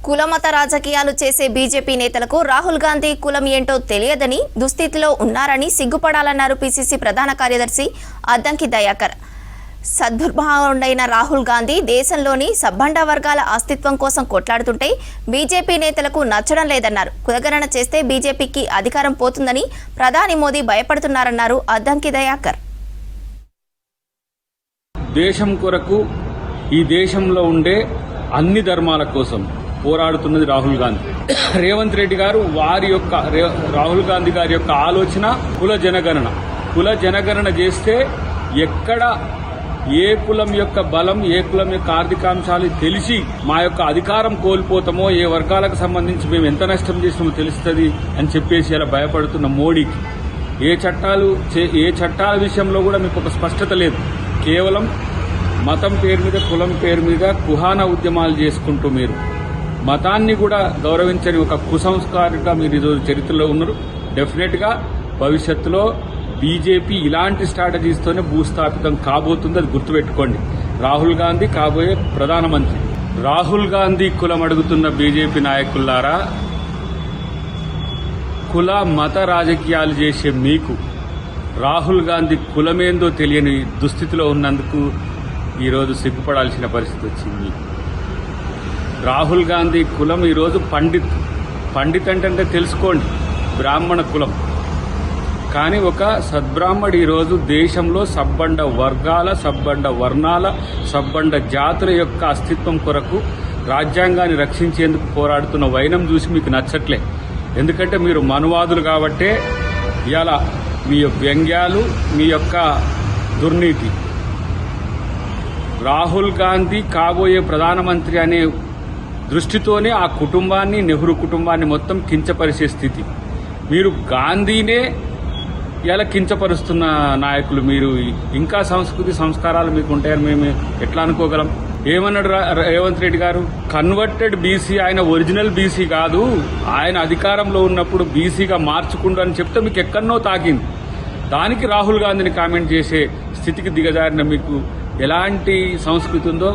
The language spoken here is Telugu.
కులమత రాజకీయాలు చేసే బీజేపీ నేతలకు రాహుల్ గాంధీ కులం ఏంటో తెలియదని దుస్థితిలో ఉన్నారని సిగ్గుపడాలన్నారు పీసీసీ ప్రధాన కార్యదర్శి అద్దంకి దయాకర్. సద్భావనుడైన రాహుల్ గాంధీ దేశంలోని సబ్బండ వర్గాల అస్తిత్వం కోసం కొట్లాడుతుంటే బీజేపీ నేతలకు నచ్చడం లేదన్నారు. కులగణన చేస్తే బీజేపీకి అధికారం పోతుందని ప్రధాని మోదీ భయపడుతున్నారన్నారు అద్దంకి దయాకర్. దేశం కొరకు ఈ దేశంలో ఉండే అన్ని ధర్మాల కోసం పోరాడుతున్నది రాహుల్ గాంధీ. రేవంత్ రెడ్డి గారు రాహుల్ గాంధీ గారి యొక్క ఆలోచన కుల జనగణన చేస్తే ఎక్కడ ఏ కులం యొక్క బలం, ఏ కులం యొక్క ఆర్థికాంశాలు తెలిసి మా యొక్క అధికారం కోల్పోతామో, ఏ వర్గాలకు సంబంధించి మేము ఎంత నష్టం చేసినామో తెలుస్తుంది అని చెప్పేసి అలా భయపడుతున్న మోడీకి ఏ చట్టాల విషయంలో కూడా మీకు ఒక స్పష్టత లేదు. కేవలం మతం పేరు మీద, కులం పేరు మీద కుహాన ఉద్యమాలు చేసుకుంటూ మీరు మతాన్ని కూడా గౌరవించని ఒక కుసంస్కారిగా మీరు ఈరోజు చరిత్రలో ఉన్నారు. డెఫినెట్ గా భవిష్యత్తులో బీజేపీ ఇలాంటి స్ట్రాటజీస్తోనే భూస్థాపితం కాబోతుంది, అది గుర్తుపెట్టుకోండి. రాహుల్ గాంధీ కాబోయే ప్రధానమంత్రి. రాహుల్ గాంధీ కులం అడుగుతున్న బీజేపీ నాయకులారా, కుల మత రాజకీయాలు చేసే మీకు రాహుల్ గాంధీ కులమేందో తెలియని దుస్థితిలో ఉన్నందుకు ఈరోజు సిగ్గుపడాల్సిన పరిస్థితి వచ్చింది. రాహుల్ గాంధీ కులం ఈరోజు పండిత్ అంటే తెలుసుకోండి, బ్రాహ్మణ కులం. కానీ ఒక సద్బ్రాహ్మడు ఈరోజు దేశంలో సబ్బండ వర్గాల, సబ్బండ వర్ణాల, సబ్బండ జాతుల యొక్క అస్తిత్వం కొరకు రాజ్యాంగాన్ని రక్షించేందుకు పోరాడుతున్న వైనం చూసి మీకు నచ్చట్లే. ఎందుకంటే మీరు మనువాదులు కాబట్టే ఇవాళ మీ వ్యంగ్యాలు, మీ యొక్క దుర్నీతి. రాహుల్ గాంధీ కాబోయే ప్రధానమంత్రి అనే దృష్టితోనే ఆ కుటుంబాన్ని, నెహ్రూ కుటుంబాన్ని మొత్తం కించపరిచే స్థితి. మీరు గాంధీనే ఇలా కించపరుస్తున్న నాయకులు. మీరు ఇంకా సంస్కృతి సంస్కారాలు మీకు ఉంటాయని మేము ఎట్లా అనుకోగలం? ఏమన్నాడు రేవంత్ రెడ్డి గారు? కన్వర్టెడ్ బీసీ, ఆయన ఒరిజినల్ బీసీ కాదు, ఆయన అధికారంలో ఉన్నప్పుడు బీసీగా మార్చుకుంటూ అని చెప్తే మీకు ఎక్కడనో తాకింది. దానికి రాహుల్ గాంధీని కామెంట్ చేసే స్థితికి దిగజారిన మీకు ఎలాంటి సంస్కృతి ఉందో